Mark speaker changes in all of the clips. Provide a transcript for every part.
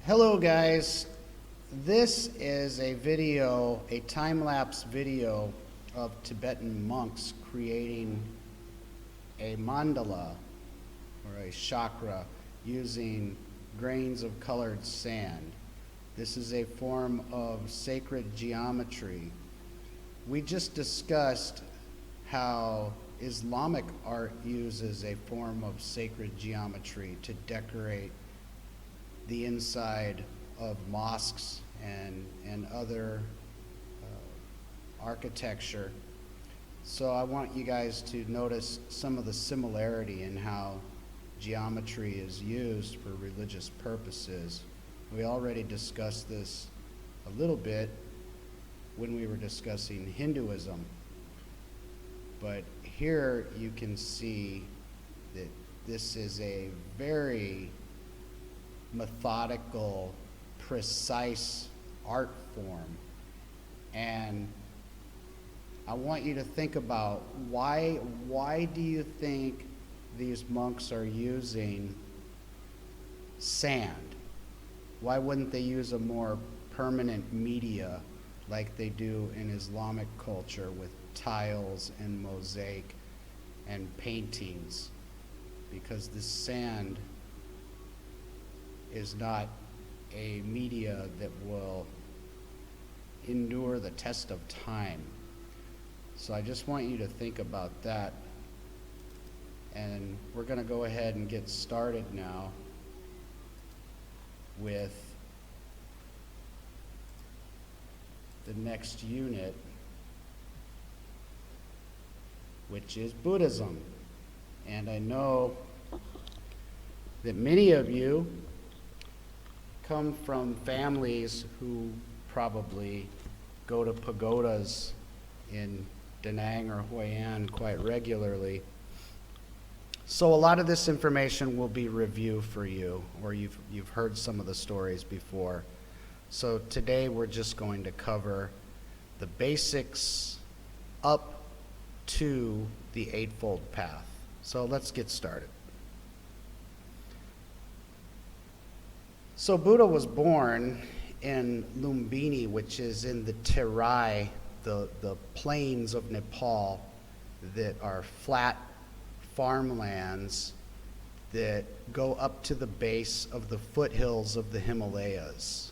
Speaker 1: Hello guys, this is a video, a time-lapse video of Tibetan monks creating a mandala or a chakra using grains of colored sand. This is a form of sacred geometry. We just discussed how Islamic art uses a form of sacred geometry to decorate the inside of mosques and other architecture. So I want you guys to notice some of the similarity in how geometry is used for religious purposes. We already discussed this a little bit when we were discussing Hinduism, but here you can see that this is a very methodical, precise art form. And I want you to think about why do you think these monks are using sand? Why wouldn't they use a more permanent media like they do in Islamic culture with tiles and mosaic and paintings? Because this sand is not a media that will endure the test of time. So I just want you to think about that. And we're going to go ahead and get started now with the next unit, which is Buddhism. And I know that many of you come from families who probably go to pagodas in Da Nang or Hoi An quite regularly. So a lot of this information will be review for you, or you've heard some of the stories before. So today we're just going to cover the basics up to the Eightfold Path. So let's get started. So Buddha was born in Lumbini, which is in the Terai, the plains of Nepal that are flat farmlands that go up to the base of the foothills of the Himalayas.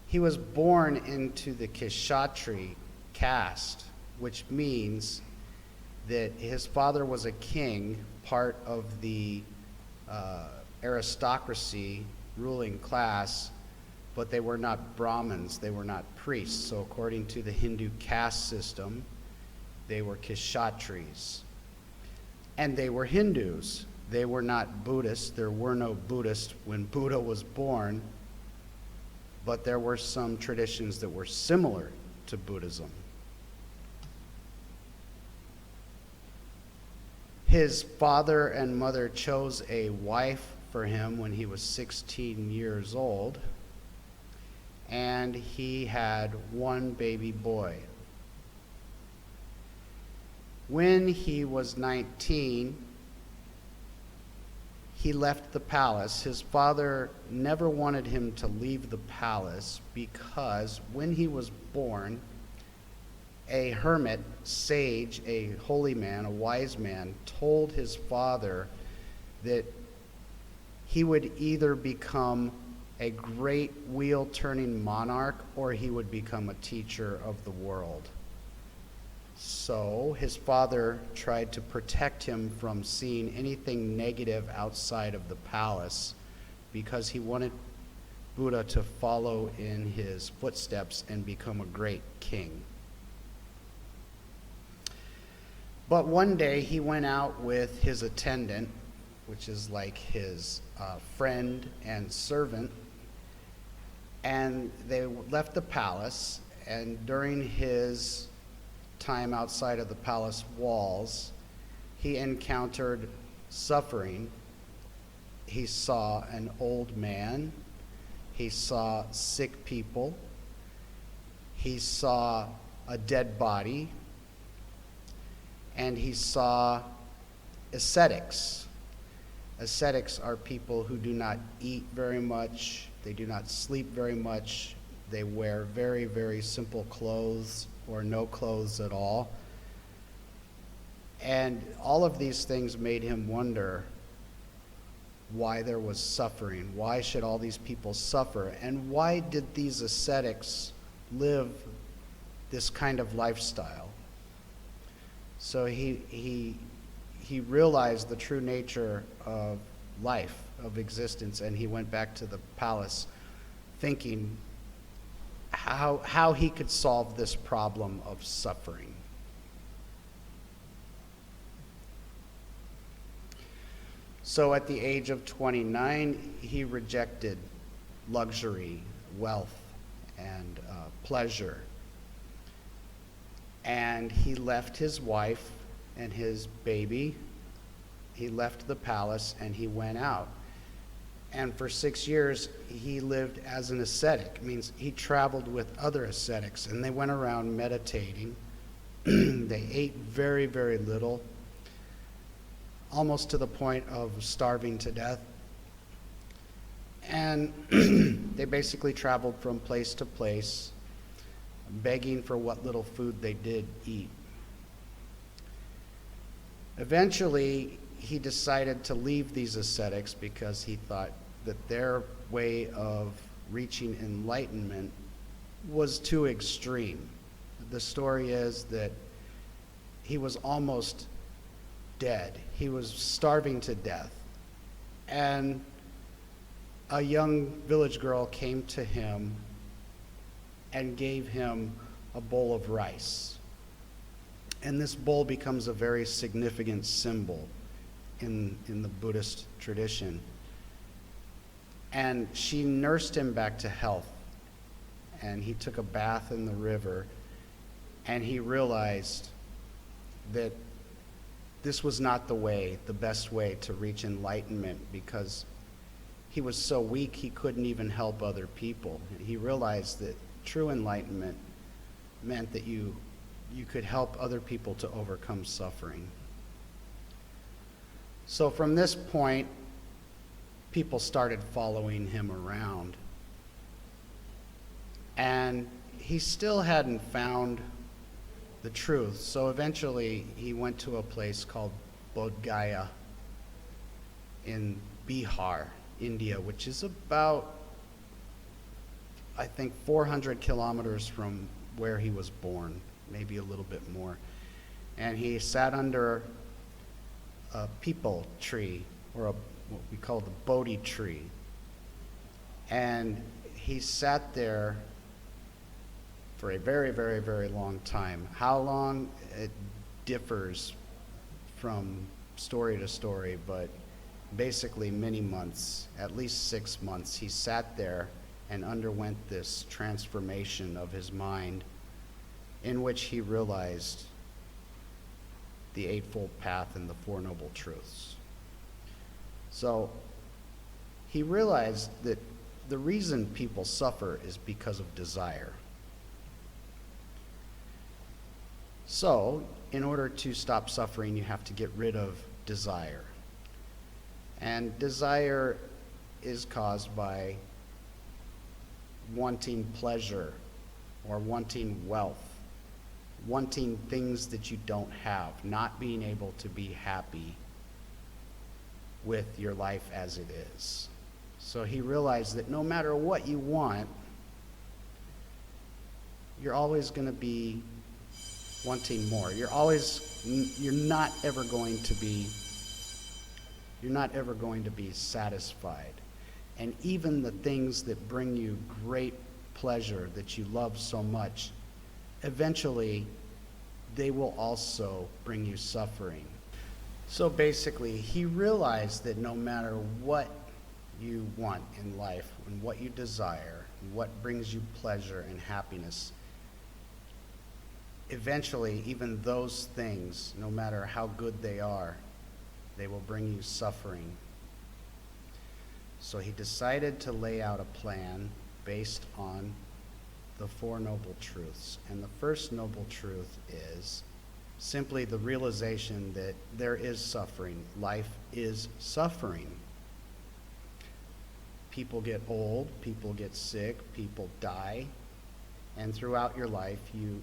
Speaker 1: He was born into the Kshatri caste, which means that his father was a king, part of the aristocracy, ruling class, but they were not Brahmins, they were not priests. So according to the Hindu caste system, they were Kshatris. And they were Hindus. They were not Buddhists. There were no Buddhists when Buddha was born, but there were some traditions that were similar to Buddhism. His father and mother chose a wife for him when he was 16 years old, and he had one baby boy. When he was 19, he left the palace. His father never wanted him to leave the palace because when he was born, a hermit, sage, a holy man, a wise man, told his father that he would either become a great wheel-turning monarch or he would become a teacher of the world. So his father tried to protect him from seeing anything negative outside of the palace because he wanted Buddha to follow in his footsteps and become a great king. But one day he went out with his attendant, which is like his friend and servant, and they left the palace, and during his time outside of the palace walls, he encountered suffering. He saw an old man, he saw sick people, he saw a dead body, and he saw ascetics. Ascetics are people who do not eat very much, they do not sleep very much, they wear very, very simple clothes or no clothes at all. And all of these things made him wonder why there was suffering. Why should all these people suffer? And why did these ascetics live this kind of lifestyle? So he realized the true nature of life, of existence, and he went back to the palace thinking how he could solve this problem of suffering. So at the age of 29, he rejected luxury, wealth, and pleasure. And he left his wife and his baby. He left the palace and he went out. And for 6 years, he lived as an ascetic. It means he traveled with other ascetics, and they went around meditating. They ate very, very little, almost to the point of starving to death. And they basically traveled from place to place, begging for what little food they did eat. Eventually, he decided to leave these ascetics because he thought that their way of reaching enlightenment was too extreme. The story is that he was almost dead. He was starving to death. And a young village girl came to him and gave him a bowl of rice. And this bowl becomes a very significant symbol in the Buddhist tradition. And she nursed him back to health. And he took a bath in the river, and he realized that this was not the best way to reach enlightenment, because he was so weak he couldn't even help other people. He realized that true enlightenment meant that you could help other people to overcome suffering. So from this point, people started following him around. And he still hadn't found the truth. So eventually he went to a place called Bodh Gaya in Bihar, India, which is about, I think, 400 kilometers from where he was born, maybe a little bit more. And he sat under a peepal tree, or what we call the Bodhi tree. And he sat there for a very, very, very long time. How long? It differs from story to story, but basically many months, at least 6 months, he sat there and underwent this transformation of his mind, in which he realized the Eightfold Path and the Four Noble Truths. So he realized that the reason people suffer is because of desire. So, in order to stop suffering, you have to get rid of desire. And desire is caused by wanting pleasure or wanting wealth, wanting things that you don't have, not being able to be happy with your life as it is. So he realized that no matter what you want, you're always going to be wanting more. You're not ever going to be satisfied. And even the things that bring you great pleasure, that you love so much, eventually they will also bring you suffering. So basically, he realized that no matter what you want in life and what you desire, and what brings you pleasure and happiness, eventually, even those things, no matter how good they are, they will bring you suffering. So he decided to lay out a plan based on the Four Noble Truths. And the first noble truth is simply the realization that there is suffering. Life is suffering. People get old, people get sick, people die, and throughout your life you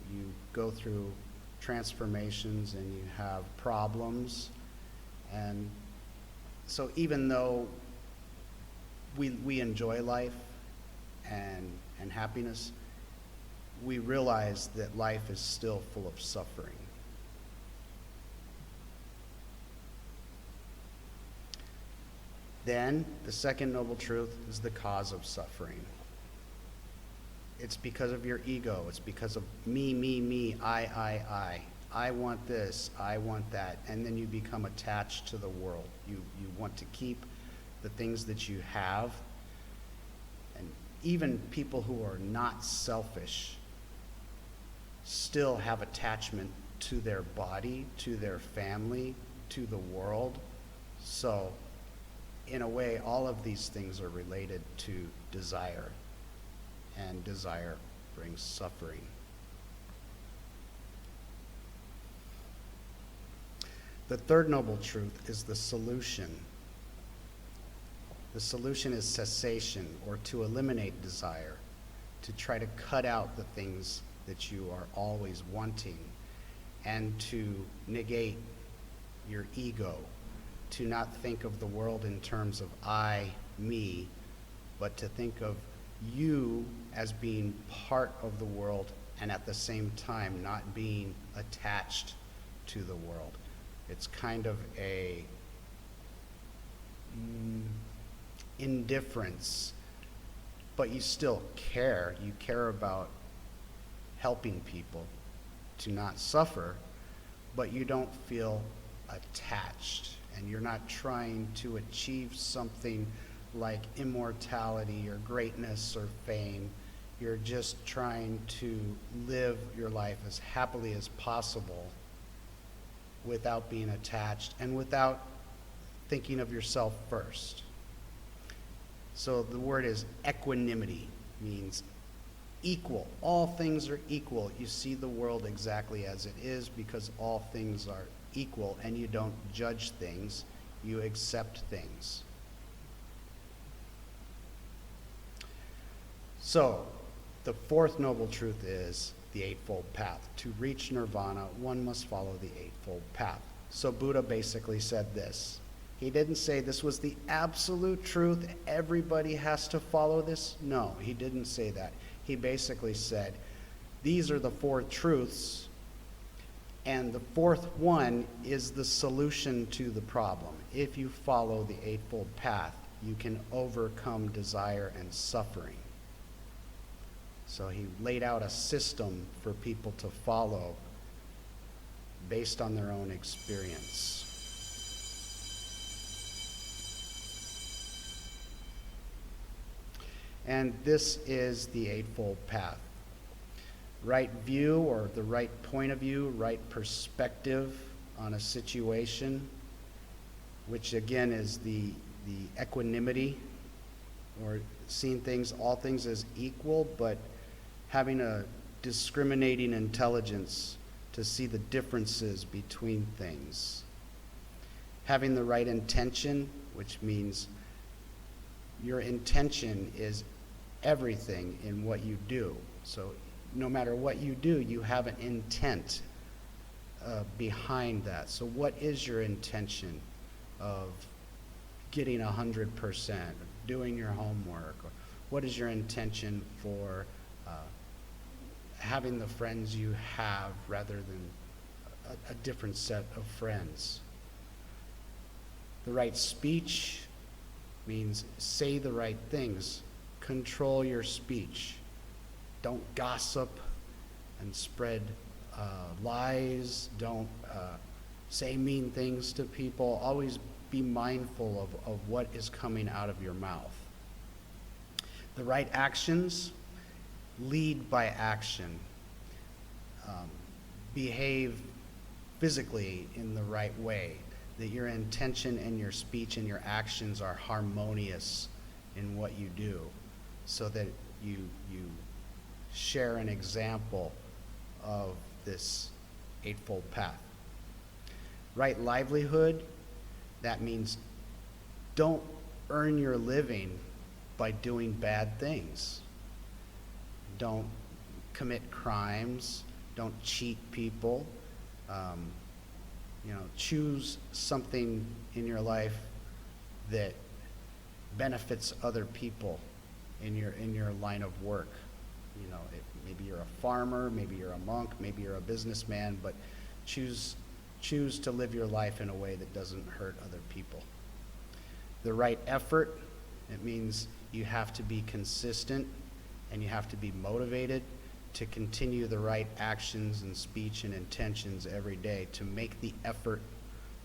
Speaker 1: go through transformations and you have problems. And so even though we enjoy life and happiness, we realize that life is still full of suffering. Then, the second noble truth is the cause of suffering. It's because of your ego. It's because of me, I. I want this, I want that. And then you become attached to the world. You want to keep the things that you have. And even people who are not selfish still have attachment to their body, to their family, to the world. So, in a way, all of these things are related to desire, and desire brings suffering. The third noble truth is the solution. The solution is cessation, or to eliminate desire, to try to cut out the things that you are always wanting, and to negate your ego, to not think of the world in terms of I, me, but to think of you as being part of the world and at the same time not being attached to the world. It's kind of a indifference, but you still care. You care about helping people to not suffer, but you don't feel attached. And you're not trying to achieve something like immortality or greatness or fame. You're just trying to live your life as happily as possible without being attached and without thinking of yourself first. So the word is equanimity, means equal. All things are equal. You see the world exactly as it is because all things are equal, and you don't judge things, you accept things. So, the fourth noble truth is the Eightfold Path. To reach nirvana, one must follow the Eightfold Path. So Buddha basically said this. He didn't say this was the absolute truth, everybody has to follow this. No, he didn't say that. He basically said, these are the four truths, and the fourth one is the solution to the problem. If you follow the Eightfold Path, you can overcome desire and suffering. So he laid out a system for people to follow based on their own experience. And this is the Eightfold Path. Right view, or the right point of view, right perspective on a situation, which again is the equanimity, or seeing things, all things as equal, but having a discriminating intelligence to see the differences between things. Having the right intention, which means your intention is everything in what you do. So no matter what you do, you have an intent behind that. So what is your intention of getting 100%, doing your homework? Or what is your intention for having the friends you have rather than a different set of friends? The right speech means say the right things. Control your speech. Don't gossip and spread lies. Don't say mean things to people. Always be mindful of what is coming out of your mouth. The right actions, lead by action. Behave physically in the right way. That your intention and your speech and your actions are harmonious in what you do, so that you share an example of this Eightfold Path. Right livelihood, that means don't earn your living by doing bad things. Don't commit crimes. Don't cheat people. Choose something in your life that benefits other people in your line of work. Maybe you're a farmer, maybe you're a monk, maybe you're a businessman, but choose to live your life in a way that doesn't hurt other people. The right effort, it means you have to be consistent and you have to be motivated to continue the right actions and speech and intentions every day, to make the effort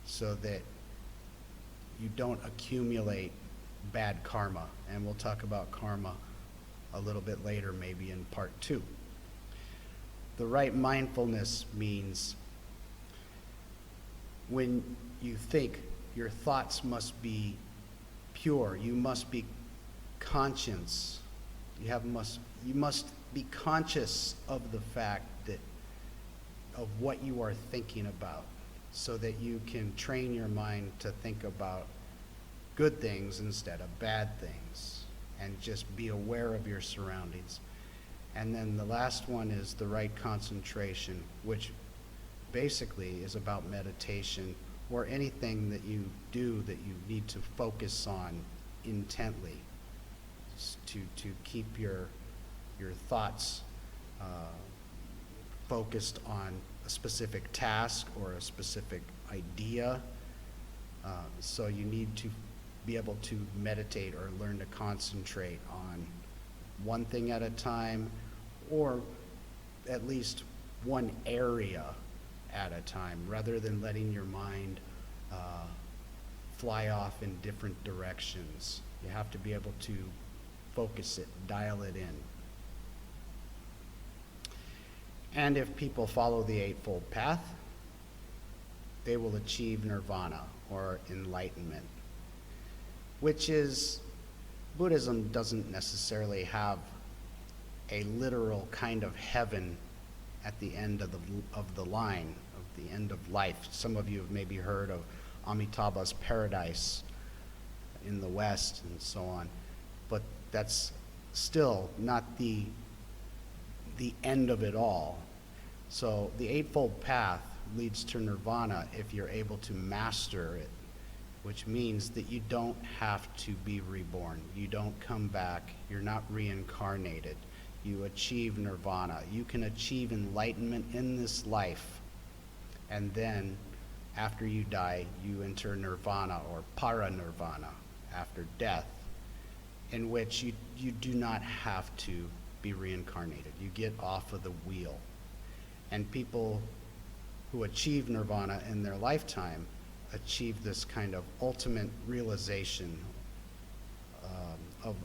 Speaker 1: so that you don't accumulate bad karma. And we'll talk about karma a little bit later, maybe in part 2. The right mindfulness means when you think, your thoughts must be pure. You must be conscious. You must be conscious of the fact of what you are thinking about, so that you can train your mind to think about good things instead of bad things, and just be aware of your surroundings. And then the last one is the right concentration, which basically is about meditation, or anything that you do that you need to focus on intently, to keep your thoughts focused on a specific task or a specific idea. So you need to be able to meditate or learn to concentrate on one thing at a time, or at least one area at a time, rather than letting your mind fly off in different directions. You have to be able to focus it, dial it in. And if people follow the Eightfold Path, they will achieve nirvana, or enlightenment, which is, Buddhism doesn't necessarily have a literal kind of heaven at the end of the line, of the end of life. Some of you have maybe heard of Amitabha's paradise in the West and so on, but that's still not the end of it all. So the Eightfold Path leads to nirvana if you're able to master it, which means that you don't have to be reborn. You don't come back. You're not reincarnated. You achieve nirvana. You can achieve enlightenment in this life, and then after you die, you enter nirvana, or paranirvana, after death, in which you do not have to be reincarnated. You get off of the wheel. And people who achieve nirvana in their lifetime achieve this kind of ultimate realization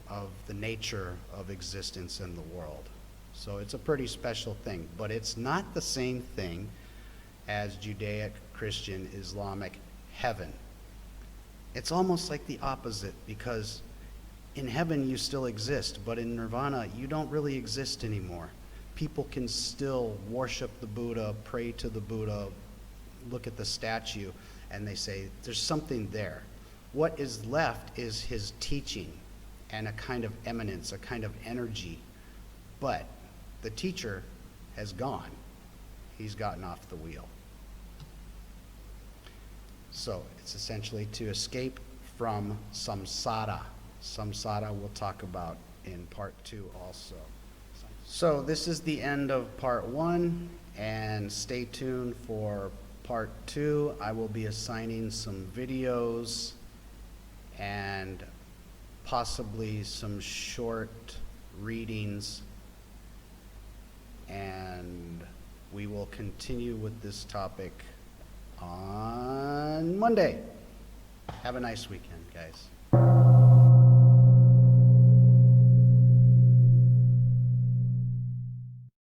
Speaker 1: of the nature of existence in the world. So it's a pretty special thing, but it's not the same thing as Judaic, Christian, Islamic heaven. It's almost like the opposite, because in heaven you still exist, but in nirvana you don't really exist anymore. People can still worship the Buddha, pray to the Buddha, look at the statue, and they say, there's something there. What is left is his teaching and a kind of eminence, a kind of energy. But the teacher has gone. He's gotten off the wheel. So it's essentially to escape from samsara. Samsara we'll talk about in part 2 also. So this is the end of part 1, and stay tuned for part 2. I will be assigning some videos and possibly some short readings, and we will continue with this topic on Monday. Have a nice weekend, guys.